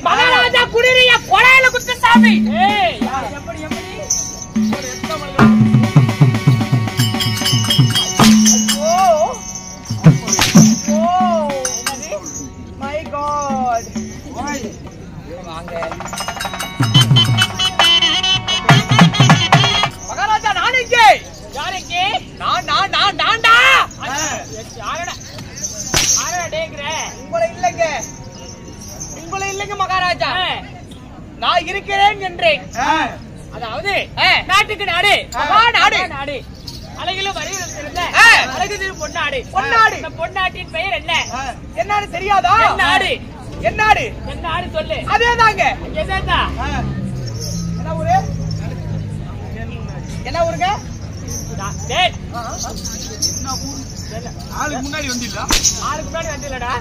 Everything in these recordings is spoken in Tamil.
மகாராஜா குடிரிய கொலையில குத்து சாமி. எப்படி மை காட். மகாராஜா நான் இங்கே. யாருக்கு? நான்டா. உங்களை இல்லைங்க மகாராஜா, நான் இருக்கிறேன் என்றேன். அதாவது நாட்டுக்கு நாடு நாடு அழகிலும் வரையிலும் சிறந்த அழகு திரு பொன்னாடு. பொன்னாட்டின் பெயர் என்ன? என்னன்னு தெரியாதா? என்னாடு சொல்லு. அதேதாங்க. என்ன ஊருங்க? ஆளுக்கு முன்னாடி வந்தில்லடா.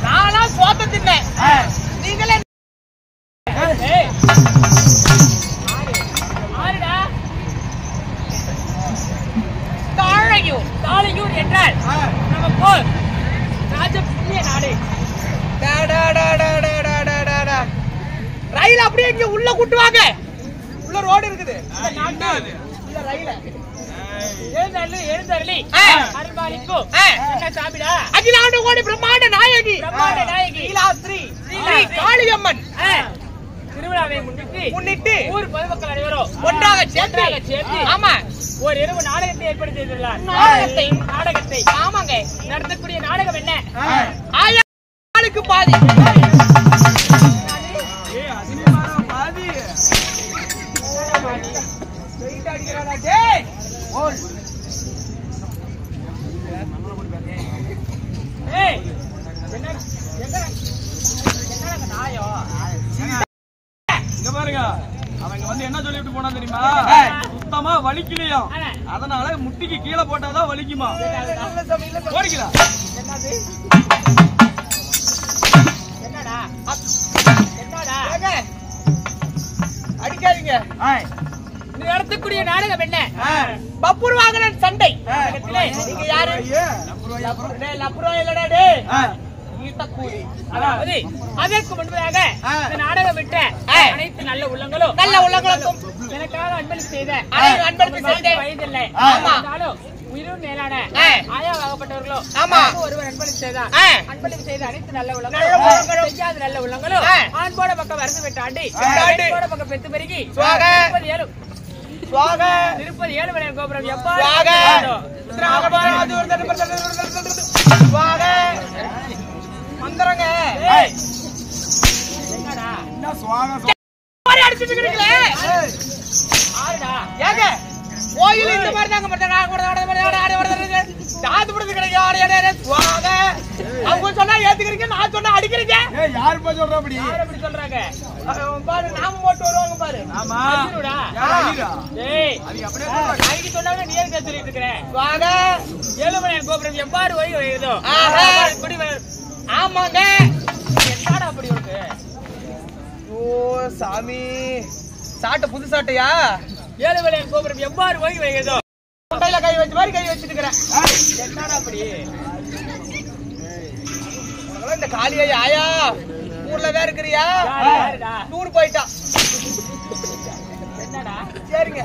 நானா சோத்த தின்னேன், நீங்களே தாழையூர் என்றால் நம்ம போல் ராஜ புண்ணிய நாடு. ரயில் அப்படியே இங்க உள்ள கூட்டுவாங்க. உள்ள ரோடு இருக்குது. ரயில அகிலாண்டு கோடி பிரம்மாண்ட நாயகி ஸ்ரீ காளியம்மன் திருவிழாவை முன்னிட்டு ஊர் பொதுமக்கள் அனைவரும் ஒன்றாக சேர்த்து ஆமா ஒரு இரவு நாடகத்தை ஏற்படுத்தி செய்துள்ளார். நாடகத்தை ஆமாங்க. நடத்தக்கூடிய நாடகம் என்ன? ஆளுக்கு பாதி. பாருங்க, அவங்க வந்து என்ன சொல்லிட்டு போனா தெரியுமா? சுத்தமா வலிக்கலையா, அதனால முட்டிக்கு கீழே போட்டாதான் வலிக்குமா. ஓடிக்கலாம். அடிக்காதீங்க. நடத்தக்கூடிய நாடகம் என்ன? பப்புர் வாகனன் சண்டை. நீங்க யாரு? லப்புரோ இல்லடா டே. ஈட்டக்கூலி. அதாவது அதற்கு முன்பதாக இந்த நாடகம் விட்ட அனைத்து நல்ல உள்ளங்களுக்கும் எனக்காக அன்பளிப்பு செய்த வயதில்லை உயிரும் மேலான ஆயாவாகப்பட்டவர்களோ ஒருவர் அன்பளிப்பு செய்தார். அன்பளிப்பு செய்த அனைத்து நல்ல உள்ளங்களும் செய்யாத நல்ல உள்ளங்களும் ஆண்போட பக்கம் வரது விட்டு ஆண்டி பெண்ணோட பக்கம் பெத்து பெருகி திருப்பதி ஏழுமலை கோபுரம் எவ்வாறு வந்துறங்க. என்னடா அடிச்சுட்டு இருக்கீங்களே ஆறுடா ஏங்க கோயில் இந்த மாதிரி தாங்க அவங்க சொன்னா ஏத்துக்கிறீங்க, நான் சொன்னா அடிக்கிறீங்க. யாருப்பா சொல்ற அப்படி? யார் அப்படி சொல்றாங்க? பாரு நாம போட்டு வருவாங்க பாரு. ஆமா அஜிருடா. ஏய் அது அப்படியே சொல்றாங்க. ஐடி சொன்னாங்க நீ ஏன் சொல்லிட்டு இருக்கற? வாங்க ஏழுமலை கோபுரம் எவ்வாறு வருதோ இப்படி ஆமாங்க. என்னடா அப்படி இருக்கு? ஓ சாமி, சாட்டை புது சாட்டையா? ஏழுமலை கோபுரம் எவ்வாறு வருதோ கொண்டையில கை வச்ச மாதிரி கை வச்சிட்டு இருக்கிறேன். என்னடா அப்படி? இந்த காளியா ஆயா ஊர்ல வேற இருக்கிறியா? யாருடா? டூர் போயிட்டா. என்னடா? சரிங்க.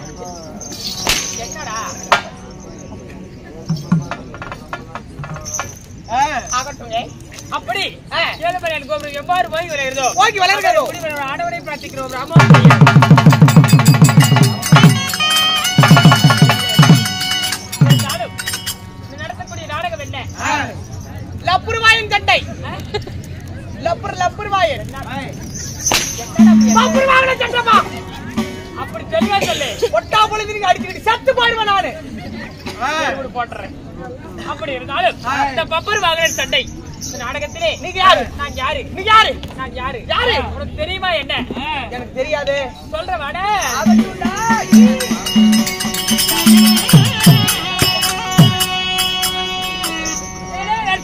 என்னடா? ஆகட்டுங்க. அப்படி ஏழுமலை கோபுரம் எவ்வாறு வருதோ ஓகே வளர்கிறோம். ஆடவரை பிரார்த்திக்கிறோம் ராமோ. நடத்தக்கூடிய நாடகம் என்ன? லப்புருவாயின் சட்டை. லப்புருவாயின் சட்டமா? அப்படி தெளிவா சொல்லு. ஒட்டா பொழுது நீங்க அடிச்சுக்கிட்டு செத்து போயிடுவேன் நானு. போட்டுறேன். அப்படி இருந்தாலும் இந்த பப்பர் வாங்கின சண்டை இந்த நாடகத்திலே நீங்க யாரு? நான் யாரு? நீ யாரு? நான் யாரு? யாரு? உனக்கு தெரியுமா என்ன? எனக்கு தெரியாது. சொல்ற வாடா.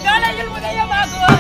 காலையில் உதயமாகும்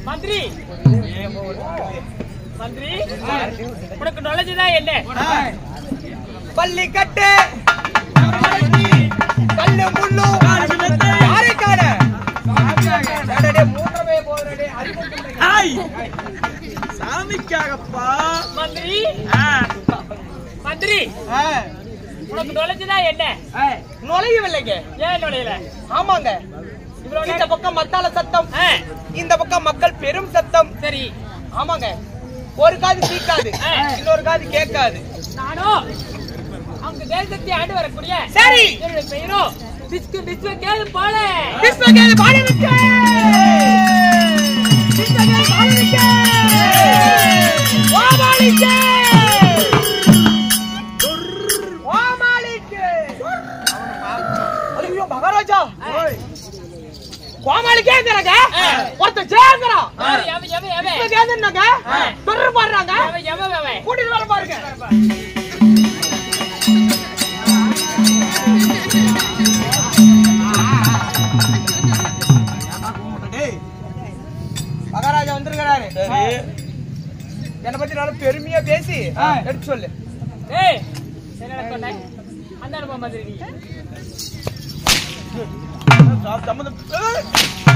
மந்திரி மந்திரி உனக்கு knowledge-தான் என்ன? பள்ளி கட்டு கல்லு முள்ளு யாரை காண மூன்றவே போறடே சாமிக்காகப்பா. மந்திரி மந்திரி உனக்கு knowledge-தான் என்ன? நுழையவில்லைங்க. ஏன் நுழையல? ஆமாங்க, இந்த பக்கம் மத்தாள சத்தம், இந்த பக்கம் மக்கள் பெரும் சத்தம். சரி. ஆமாங்க, ஒரு காது கேட்காது, இன்னொரு காது கேட்காது. நானும் அவங்க தேசத்தை ஆண்டு வரக்கூடிய சரி என்னுடைய பெயரோ விஸ்வகேது போல. விஸ்வகேது பாலனுக்கு விஸ்வகேது பாலனுக்கு ஓமாளிக்கு ஓமாளிக்கு. ஐயோ மகாராஜா, கோமாளிக்கே இருக்கிறாங்க, ஒருத்தர் சேர்க்கிறான். விஸ்வகேதுன்னாங்க தொடர்பு பாடுறாங்க, கூட்டிட்டு வர பாருங்க. மகாராஜா வந்திருக்கிறாரு. என்னை பத்தி நல்லா பெருமையா பேசி எடுத்து சொல்லு. என்னடா சொன்ன? அந்த அனுபவம் மாதிரி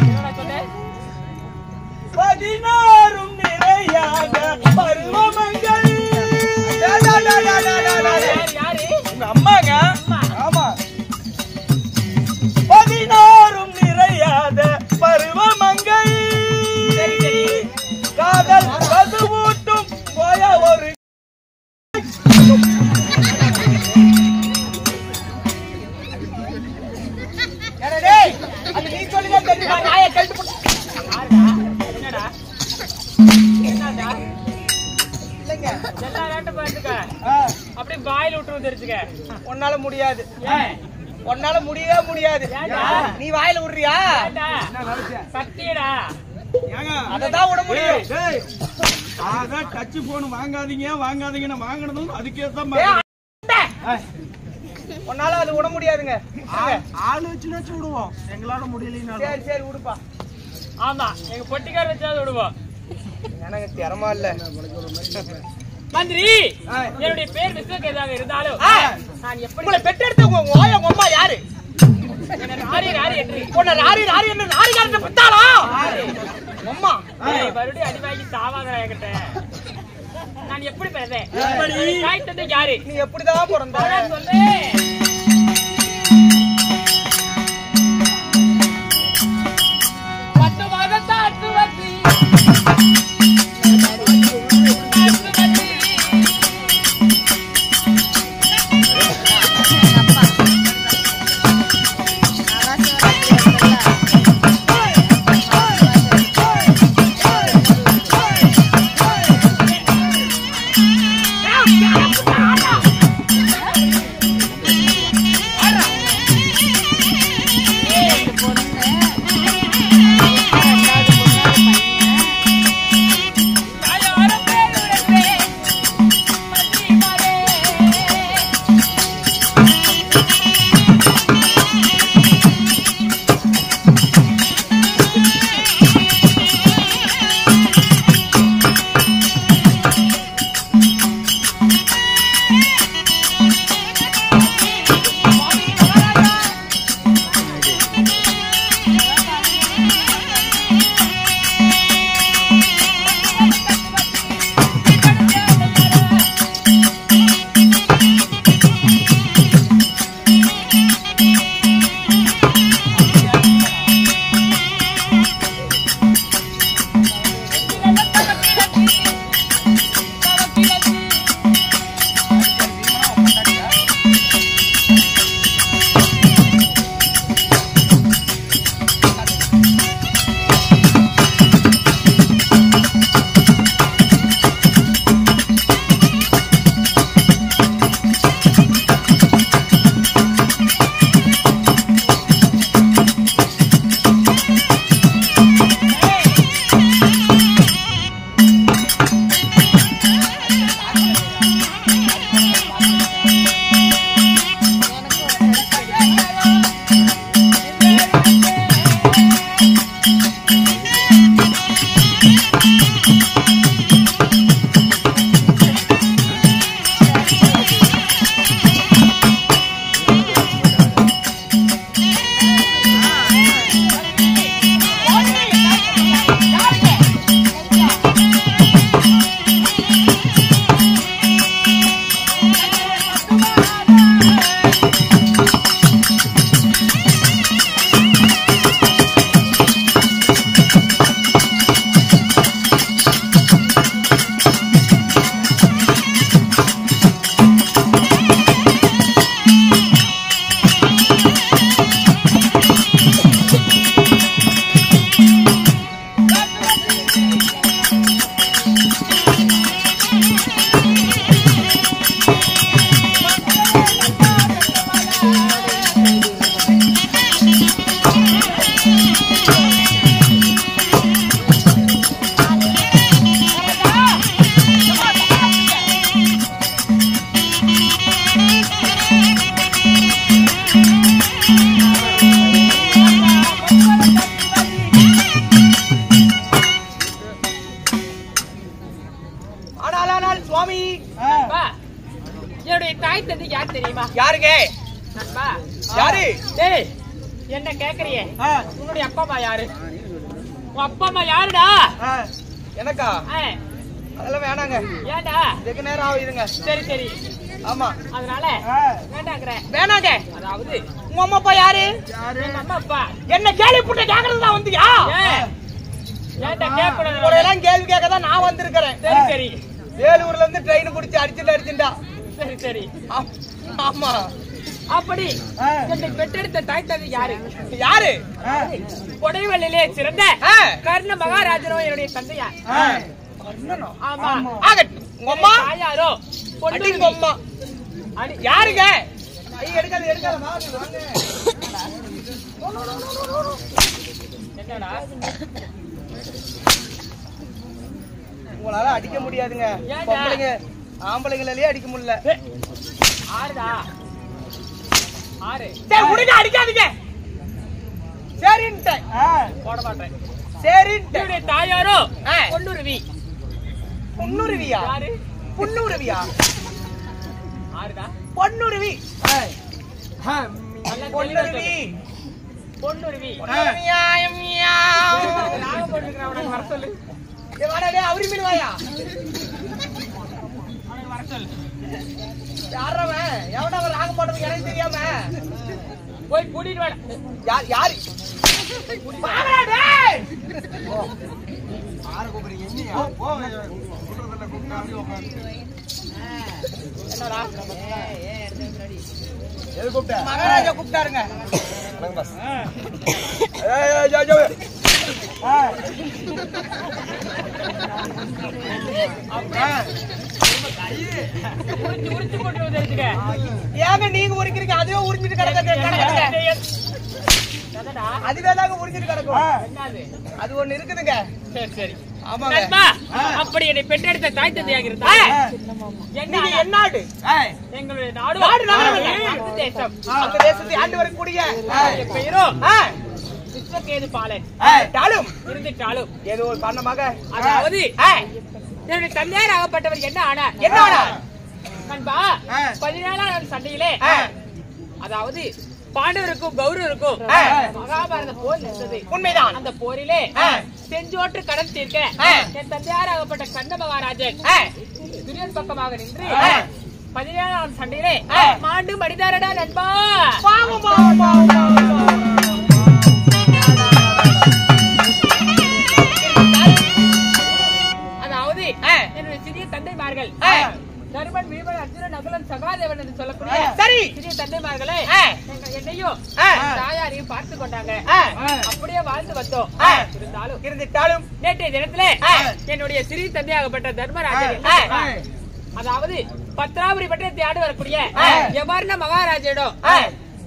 என்னடா சொன்ன? 16 நிறையாக பருவமங்கள். யாரு? உங்க அம்மாங்க. ஆமா, 16 நிறையாத பருவமங்கள். சரி சரி. காதல் கதுவூட்டும் போய ஒரு அது நீ சொல்லிதான் தெரியுமா? நாயை கழட்டு போட்டு. என்னடா என்னடா இல்லைங்க, எல்லா நாட்டும் பார்த்துக்க, அப்படியே வாயில விட்டுரும் தெரிஞ்சுக்க. உன்னால முடியாது, ஏன் உன்னால முடியவே முடியாது. ஏன்டா? நீ வாயில விடுறியா? ஏன்டா? சத்தியடா. அததான் விட முடியும். அதான் டச் போன் வாங்காதீங்க வாங்காதீங்க, வாங்கினதும் அதுக்கே தான். உன்னால அது விட முடியாதுங்க. ஆளு வச்சுனாச்சும் விடுவோம், எங்களால முடியலன்னா. சரி சரி விடுப்பா. ஆமா, எங்க பொட்டிக்கார வச்சாவது விடுவோம். எனக்கு திறமா இல்ல. மந்திரி, என்னுடைய பேர் விஸ்வகேதாக இருந்தாலும் நான் எப்படி உங்களை பெற்றெடுத்த உங்க ஓய உங்க அம்மா யாரு? என்ன ராரி ராரி என்று உன்னை ராரி ராரி என்று நாரிகாரத்தை பெத்தாளா? அம்மா மறுபடியும் அடிவாங்கி சாவாங்க என்கிட்ட. நான் எப்படி பேசுறேன்? தாய் தந்தை யாரு? நீ எப்படிதான் பிறந்த? சொல்றேன். தாய் தந்தை யார் தெரியுமா? யாருங்க? நண்பா யாரு? டேய் என்ன கேக்குறியே? உன்னுடைய அப்பா அம்மா யாரு? உன் அப்பா அம்மா யாருடா? எனக்கா? அதெல்லாம் வேணாங்க. ஏன்டா? இதுக்கு நேரம் ஆகுதுங்க. சரி சரி. ஆமா. அதனால வேண்டாங்கற. வேணாங்க. அதாவது உங்க அம்மா அப்பா யாரு? எங்க அம்மா அப்பா. என்ன கேள்வி புட்ட கேக்குறது தான் வந்தியா? ஏன்டா கேக்குறது? உடனே கேள்வி கேட்க தான் நான் வந்திருக்கேன். சரி சரி. வேலூர்ல இருந்து ட்ரெயின் பிடிச்சி அடிச்சுட்டா. சரி சரி. ஆமா. அப்படி என்னை பெற்றெடுத்த தாய் தந்தை யாரு? யாரு? கொடைவெளியிலே சிறந்த கர்ண மகாராஜனோ என்னுடைய தந்தையா? ஆமா. ஆகட்டும். உங்க அம்மா தாயாரோ? உங்க அம்மா யாருங்க? எடுக்காத என்னடா? உங்களால அடிக்க முடியாதுங்க. பொம்பளைங்க ஆம்பளைங்களே அடிக்க முடியல. ஆறுடா ஆறு. சரி உடனே அடிக்காதீங்க. சரின்ட்டேன். போட மாட்டேன். சரின்ட்டேன். தாயாரோ? பொன்னுருவி. பொன்னுருவியா? யாரு? பொன்னுருவியா? ஆறுடா. பொன்னுருவி. பொன்னுருவி. பொன்னுருவி. வர சொல்லு. அவரி மீன் வாயா? வர சொல்லு. யாரவன்? எவனா அவன் ராக போட்டது எனக்கு தெரியாம போய் கூட்டிட்டு வாடா. யாரு? மகாராஜா கூப்பிட்டாருங்க. உரிச்சு போட்டு வந்துருச்சுங்க. ஏங்க நீங்க உரிக்கிறீங்க? அதுவே உரிஞ்சிட்டு கிடக்கு. அதுவே தாங்க உரிஞ்சிட்டு கிடக்கும். அது ஒண்ணு இருக்குதுங்க. சரி சரி. ஆமாங்க. அப்படி என்னை பெற்றெடுத்த தாய் தந்தையாக இருந்தா என்ன நாடு? எங்களுடைய நாடு தேசம். அந்த தேசத்தை ஆண்டு வரக்கூடிய பெயரோ விஸ்வகேது பாலன். இருந்துட்டாலும் ஏதோ ஒரு காரணமாக அதாவது என்னுடைய தந்தையார் ஆகப்பட்டவர் என்ன ஆனார்? என்ன ஆனார்? நண்பா 17ஆம் சண்டையிலே அதாவது பாண்டவருக்கும் கௌரவருக்கும் மகாபாரத போர் நடந்தது. உண்மைதான். அந்த போரிலே செஞ்சோற்று கடன் தீர்க்க என் தந்தையார் ஆகப்பட்ட கண்ண மகாராஜன் துரியன் பக்கமாக நின்று 17ஆம் சண்டையிலே மாண்டு மடிதாரடா நண்பா. அதாவது என்னுடைய சிறிய தந்தைமார்கள் தருமன், வீமன், அர்ஜுனன், நகுலன், சகாதேவன் என்று சொல்லக்கூடிய சிறிய தந்தைமார்களே என்னையும் தாயாரையும் பார்த்து கொண்டாங்க. அப்படியே வாழ்ந்து வந்தோம். இருந்தாலும் நேற்றைய தினத்துல என்னுடைய சிறிய தந்தையாகப்பட்ட தர்மராஜன் அதாவது பத்ராபுரி பட்டணத்தை ஆடு வரக்கூடிய யவர்ண மகாராஜிடம்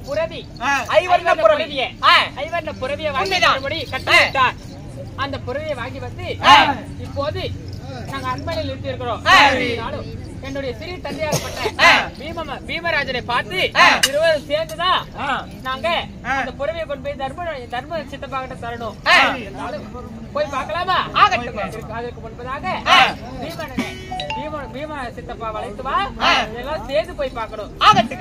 புரவி ஐவர்ண புரவியை வாங்கி கட்டிவிட்டார். அந்த புரவியை வாங்கி வந்து இப்போது நாங்க அன்பனில் நிறுத்தி இருக்கிறோம். என்னுடைய சிறிய தந்தையாகப்பட்ட பீமராஜனை பார்த்து இருவரும் சேர்ந்துதான் நாங்க அந்த புறவையை கொண்டு போய் தர்ம சித்தப்பாகிட்ட தரணும். போய் பார்க்கலாமா? அதற்கு முன்பதாக பீம சித்தப்பா வளைத்து வா, எல்லாம் சேர்ந்து போய் பார்க்கணும். அப்படி